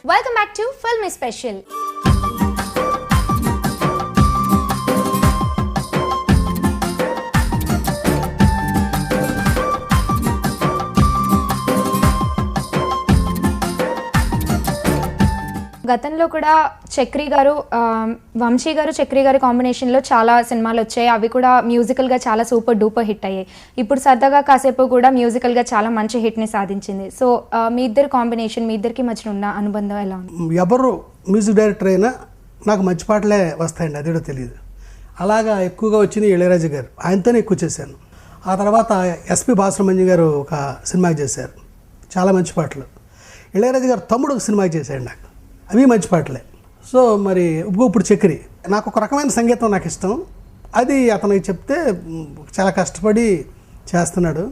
Welcome back to Film Special. గతంలో కూడా చక్రి గారు వంశీ గారు చక్రి గారి కాంబినేషన్లో చాలా సినిమాలు వచ్చాయి. అవి కూడా మ్యూజికల్గా చాలా సూపర్ డూపర్ హిట్ అయ్యాయి. ఇప్పుడు సరదాగా కాసేపు కూడా మ్యూజికల్గా చాలా మంచి హిట్ని సాధించింది. సో మీ ఇద్దరు కాంబినేషన్, మీ ఇద్దరికి మధ్య ఉన్న అనుబంధం ఎలా ఉంది? ఎవరు మ్యూజిక్ డైరెక్టర్ అయినా నాకు మంచి పాటలే వస్తాయండి, అదేదో తెలియదు. అలాగా ఎక్కువగా వచ్చినాయి ఇళయరాజా గారు, ఆయనతోనే ఎక్కువ చేశాను. ఆ తర్వాత ఎస్పి బాలసుబ్రహ్మణ్యం గారు ఒక సినిమాకి చేశారు, చాలా మంచి పాటలు. ఇళయరాజా గారు తమ్ముడు ఒక సినిమాకి చేశాడు, నాకు అవి మంచి పాటలే. సో మరి ఇప్పుడు చక్రి నాకు ఒక రకమైన సంగీతం నాకు ఇష్టం, అది అతనికి చెప్తే చాలా కష్టపడి చేస్తున్నాడు.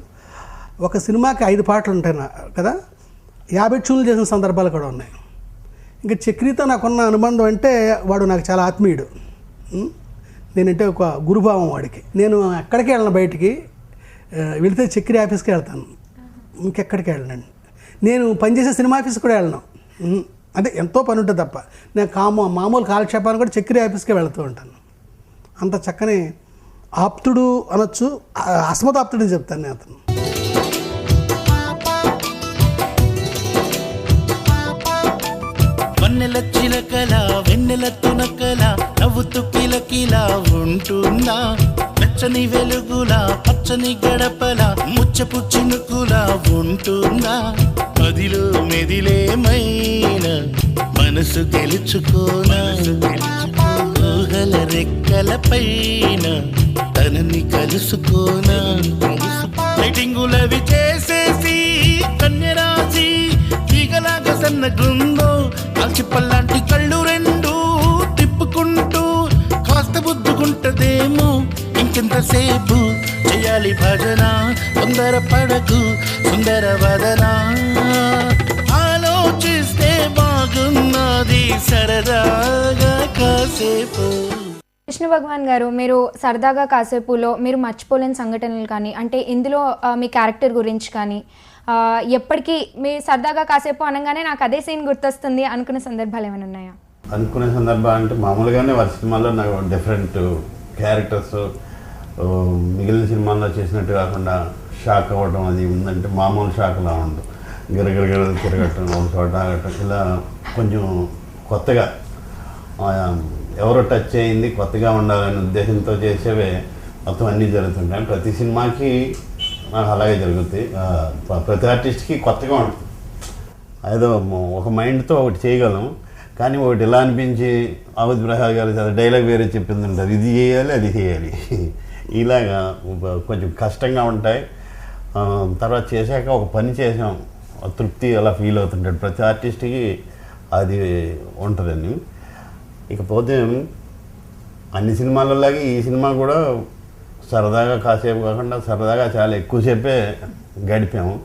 ఒక సినిమాకి 5 పాటలు ఉంటాయి కదా, 50 ట్యూన్లు చేసిన సందర్భాలు కూడా ఉన్నాయి. ఇంకా చక్రితో నాకున్న అనుబంధం అంటే వాడు నాకు చాలా ఆత్మీయుడు. నేనంటే ఒక గురుభావం వాడికి. నేను ఎక్కడికి వెళ్ళను, బయటికి వెళితే చక్రి ఆఫీస్కి వెళ్తాను, ఇంకెక్కడికి వెళ్ళనండి. నేను పనిచేసే సినిమా ఆఫీస్కి కూడా వెళ్ళను, అంటే ఎంతో పని ఉంటుంది తప్ప. నేను మామూలు కాలక్షేపాన్ని కూడా చక్రి ఆఫీస్కే వెళుతూ ఉంటాను. అంత చక్కని ఆప్తుడు అనొచ్చు, అస్మత్ ఆప్తుడు చెప్తాను నేను అతను. వన్నెల చిలకల వెన్నెల తునకల నవ్వుతూ కిలకిలా ఉంటుందా, పచ్చని వెలుగులా పచ్చని గడపల ముచ్చపు చినుకులా ఉంటుందా, మదిలో మెదిలేమైన మనసు గెలుచుకోనా, ఊహల రెక్కల పైన తనని కలుసుకోనా, లైటింగులవి చేసేసి కన్యరాసి తీగలాగా సన్నగుందో, కాల్చిపల్లాంటి కళ్ళు రెండు తిప్పుకుంటూ కాస్త బుద్దుకుంటదేమో, ఇంకెంతసేపు చేయాలి భజన, తొందర పడకు సుందర వదన, ఆలోచిస్తే బాగున్నది సరదాగా కాసేపు. విష్ణు భగవాన్ గారు, మీరు సరదాగా కాసేపులో మీరు మర్చిపోలేని సంఘటనలు కానీ, అంటే ఇందులో మీ క్యారెక్టర్ గురించి కానీ, ఎప్పటికీ మీ సరదాగా కాసేపు అనగానే నాకు అదే సీన్ గుర్తొస్తుంది అనుకునే సందర్భాలు ఏమైనా ఉన్నాయా? అనుకునే సందర్భాలు అంటే మామూలుగానే వారి సినిమాల్లో నాకు డిఫరెంట్ క్యారెక్టర్స్ మిగిలిన సినిమాల్లో చేసినట్టు కాకుండా షాక్ అవ్వడం అది ఉందంటే మామూలు షాక్లా ఉండదు. గిరగిరగిర తిరగటం, ఒక చోట ఆగటం, ఇలా కొంచెం కొత్తగా ఎవరో టచ్ అయింది, కొత్తగా ఉండాలనే ఉద్దేశంతో చేసేవే మొత్తం అన్నీ జరుగుతుంటాయి. ప్రతి సినిమాకి నాకు అలాగే జరుగుతాయి. ప్రతి ఆర్టిస్ట్కి కొత్తగా ఉంటుంది, ఏదో ఒక మైండ్తో ఒకటి చేయగలం, కానీ ఒకటి ఇలా అనిపించి అవధ్ ప్రసాద్ గారు డైలాగ్ వేరే చెప్పింది ఉంటుంది, ఇది చేయాలి అది చేయాలి, ఇలాగా కొంచెం కష్టంగా ఉంటాయి. తర్వాత చేశాక ఒక పని చేసాం తృప్తి అలా ఫీల్ అవుతుంటాడు ప్రతి ఆర్టిస్ట్కి, అది ఉంటుందండి. ఇకపోతే అన్ని సినిమాలలాగే ఈ సినిమా కూడా సరదాగా కాసేపు కాకుండా సరదాగా చాలా ఎక్కువసేపే గడిపాము.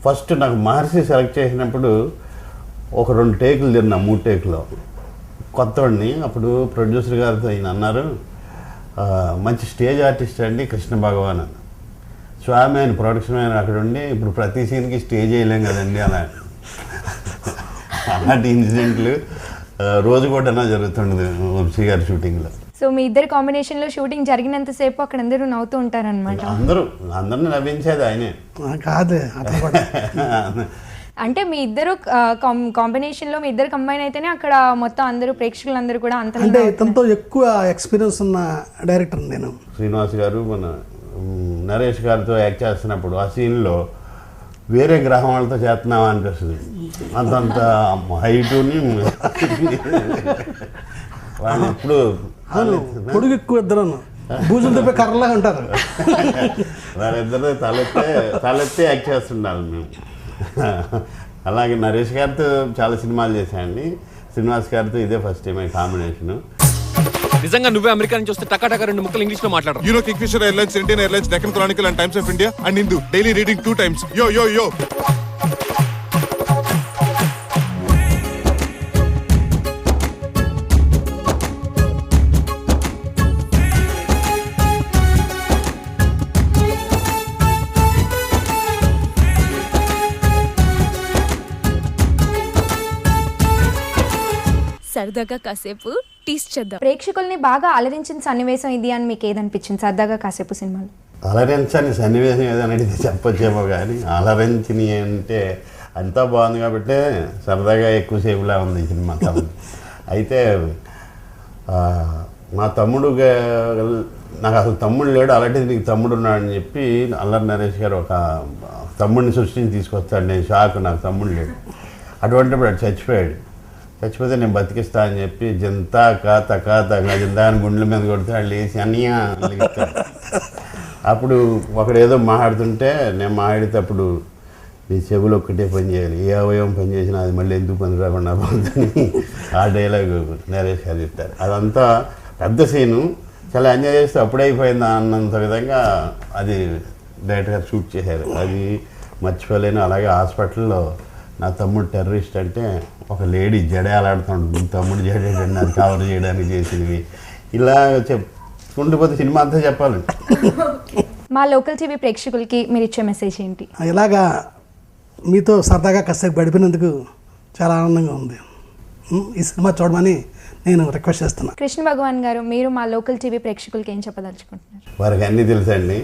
ఫస్ట్ నాకు మహర్షి సెలెక్ట్ చేసినప్పుడు ఒక 2 టేకులు తిన్నా, 3 టేకులో కొత్తవాడిని. అప్పుడు ప్రొడ్యూసర్ గారితో ఈయన అన్నారు, మంచి స్టేజ్ ఆర్టిస్ట్ అండి కృష్ణ భగవాన్ అని. స్వామి ఆయన ప్రొడక్షన్ ఆయన అక్కడ ఉండి, ఇప్పుడు ప్రతి సీన్కి స్టేజ్ వేయలేం కదండి అలా. అలాంటి ఇన్సిడెంట్లు రోజు కూడా జరుగుతుండదు వంశీ గారి షూటింగ్లో. సో మీ ఇద్దరు కాంబినేషన్లో షూటింగ్ జరిగినంతసేపు అక్కడ అందరూ నవ్వుతూ ఉంటారనమాట. అందరిని నవ్వించేది ఆయనే కాదు. అంటే మీ ఇద్దరు కాంబినేషన్లో మీ ఇద్దరు కంబైన్ అయితేనే అక్కడ మొత్తం అందరూ ప్రేక్షకులందరూ కూడా అంత. అంటే ఇతనితో ఎక్కువ ఎక్స్పీరియన్స్ ఉన్న డైరెక్టర్ నేను. శ్రీనివాస్ గారు మన నరేష్ గారితో యాక్ట్ చేస్తున్నప్పుడు ఆ సీన్లో వేరే గ్రహం వాళ్ళతో చేస్తున్నావా అనిపిస్తుంది, అంతంత హైటుని వాళ్ళు ఇప్పుడు పొడుగు ఎక్కువ ఇద్దరు భూజులతో కర్రలా ఉంటారు. వాళ్ళిద్దరు తలెత్తే యాక్ట్ చేస్తుండాలి మేము. అలాగే నరేష్ గారితో చాలా సినిమాలు చేశాయండి, శ్రీనివాస్ గారితో ఇదే ఫస్ట్ టైం కాంబినేషన్. నిజంగా నువ్వే అమెరికా నుంచి వస్తే టకా 2 ముక్కలు ఇంగ్లీష్ లో మాట్లాడు. You know Kingfisher airlines, Indian airlines, Deccan Chronicle and times of India and Hindu daily reading 2 times. యో యో యో. సరదాగా కాసేపు టీస్ చేద్దాం. ప్రేక్షకుల్ని బాగా అలరించిన సన్నివేశం ఇది అని మీకు ఏదనిపించింది సరదాగా కాసేపు సినిమాలో? అలరించని సన్నివేశం ఏదైనా అడిగితే చెప్పొచ్చేమో కానీ అలరించినవి అంటే అంతా బాగుంది కాబట్టి సరదాగా ఎక్కువసేపులా ఉంది ఈ సినిమా. అయితే మా తమ్ముడు నాకు అసలు తమ్ముడు లేడు, అలాంటిది నీకు తమ్ముడు ఉన్నాడని చెప్పి అల్లరి నరేష్ గారు ఒక తమ్ముడిని సృష్టించి తీసుకొస్తాడు. నేను షాక్, నాకు తమ్ముడు లేడు. అటువంటిప్పుడు అటు చచ్చిపోతే నేను బతికిస్తా అని చెప్పి జంతా తకా జంతా అని గుండెల మీద కొడితే వాళ్ళు వేసి అన్నయ్య అలిగిస్తాడు. అప్పుడు ఒకడేదో మాట్లాడుతుంటే నేను మాట్లాడేటప్పుడు ఈ చెవులు ఒక్కటే పని చేయాలి, ఏ అవయవం పని చేసినా అది మళ్ళీ ఎందుకు పని రాకుండా పోతుందని ఆ డైలాగ్ నరేష్ గారు చెప్తారు. అదంతా పెద్ద సీను, చాలా ఎంజాయ్ చేస్తే అప్పుడైపోయిందా అన్నంత విధంగా అది డైరెక్ట్గా షూట్ చేశారు. అది మర్చిపోలేను. అలాగే హాస్పిటల్లో నా తమ్ముడు టెర్రరిస్ట్ అంటే ఒక లేడీ జడేలాడుతుంటుంది, తమ్ముడు జడేటండి అది కవర్ చేయడానికి చేసినవి, ఇలా చెప్పుకుంటూ సినిమా అంతా చెప్పాలి. మా లోకల్ టీవీ ప్రేక్షకులకి మీరు ఇచ్చే మెసేజ్ ఏంటి? ఇలాగా మీతో సరదాగా కాసేపు గడిపినందుకు చాలా ఆనందంగా ఉంది. ఈ సినిమా చూడమని నేను రిక్వెస్ట్ చేస్తున్నాను. కృష్ణ భగవాన్ గారు, మీరు మా లోకల్ టీవీ ప్రేక్షకులకి ఏం చెప్పదలుచుకుంటున్నారు? వారికి అన్నీ తెలుసండి.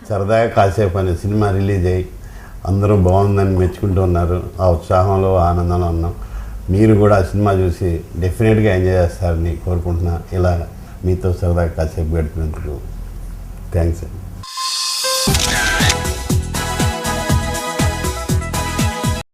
సరదాగా కాసేపు అనే సినిమా రిలీజ్ అయ్యి అందరూ బాగుందని మెచ్చుకుంటూ ఉన్నారు. ఆ ఉత్సాహంలో ఆనందంలో ఉన్నాం. మీరు కూడా ఆ సినిమా చూసి డెఫినెట్గా ఎంజాయ్ చేస్తారని కోరుకుంటున్నా. ఇలా మీతో సరదాగా కాసేపు గడిపినందుకు థ్యాంక్స్ అండి.